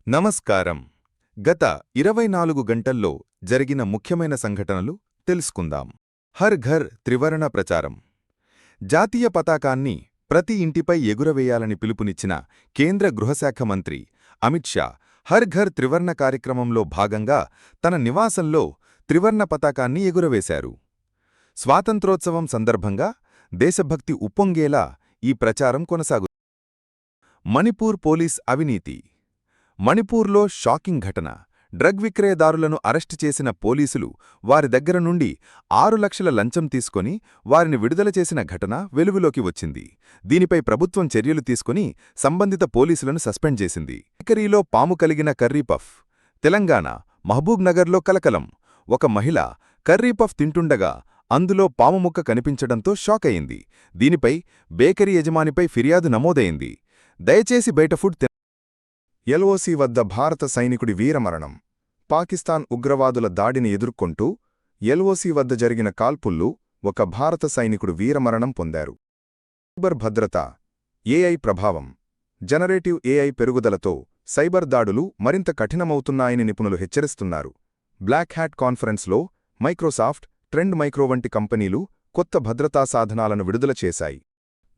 నమస్కారం. గత 24 గంటల్లో జరిగిన ముఖ్యమైన సంఘటనలు తెలుసుకుందాం. హర్ ఘర్ త్రివర్ణ ప్రచారం. జాతీయ పతాకాన్ని ప్రతి ఇంటిపై ఎగురవేయాలని పిలుపునిచ్చిన కేంద్ర గృహశాఖ మంత్రి అమిత్ షా హర్ ఘర్ త్రివర్ణ కార్యక్రమంలో భాగంగా తన నివాసంలో త్రివర్ణ పతాకాన్ని ఎగురవేశారు. స్వాతంత్రోత్సవం సందర్భంగా దేశభక్తి ఉప్పొంగేలా ఈ ప్రచారం కొనసాగుతుంది. మణిపూర్ పోలీస్ అవినీతి. మణిపూర్లో షాకింగ్ ఘటన. డ్రగ్ విక్రయదారులను అరెస్టు చేసిన పోలీసులు వారి దగ్గర నుండి 6 లక్షల లంచం తీసుకొని వారిని విడుదల చేసిన ఘటన వెలుగులోకి వచ్చింది. దీనిపై ప్రభుత్వం చర్యలు తీసుకుని సంబంధిత పోలీసులను సస్పెండ్ చేసింది. బేకరీలో పాము కలిగిన కర్రీ పఫ్. తెలంగాణ మహబూబ్ నగర్లో కలకలం. ఒక మహిళ కర్రీ పఫ్ తింటుండగా అందులో పాము ముక్క కనిపించడంతో షాక్ అయింది. దీనిపై బేకరీ యజమానిపై ఫిర్యాదు నమోదైంది. దయచేసి బయట ఫుడ్ ఎల్ఓసి వద్ద భారత సైనికుడి వీరమరణం. పాకిస్తాన్ ఉగ్రవాదుల దాడిని ఎదుర్కొంటూ ఎల్ఓసి వద్ద జరిగిన కాల్పుల్లో ఒక భారత సైనికుడు వీరమరణం పొందారు. సైబర్ భద్రత. ఏఐ ప్రభావం. జనరేటివ్ ఏఐ పెరుగుదలతో సైబర్ దాడులు మరింత కఠినమవుతున్నాయని నిపుణులు హెచ్చరిస్తున్నారు. బ్లాక్ హ్యాట్ కాన్ఫరెన్స్లో మైక్రోసాఫ్ట్, ట్రెండ్ మైక్రో వంటి కంపెనీలు కొత్త భద్రతా సాధనాలను విడుదల చేశాయి.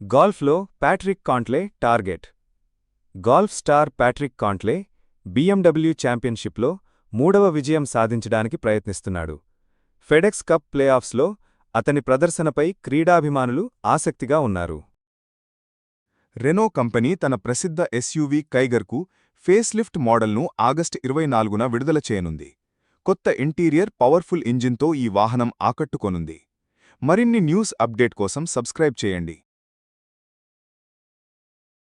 గాల్ఫ్లో Patrick Cantlay target. Golf star Patrick Cantlay BMW ఛాంపియన్షిప్లో 3వ విజయం సాధించడానికి ప్రయత్నిస్తున్నాడు. ఫెడెక్స్ కప్ ప్లేఆఫ్స్లో అతని ప్రదర్శనపై క్రీడాభిమానులు ఆసక్తిగా ఉన్నారు. రెనో కంపెనీ తన ప్రసిద్ధ ఎస్యూవీ కైగర్కు ఫేస్లిఫ్ట్ మోడల్ను ఆగస్టు 24న విడుదల చేయనుంది. కొత్త ఇంటీరియర్, పవర్ఫుల్ ఇంజిన్తో ఈ వాహనం ఆకట్టుకొనుంది. మరిన్ని న్యూస్ అప్డేట్ కోసం సబ్స్క్రైబ్ చేయండి.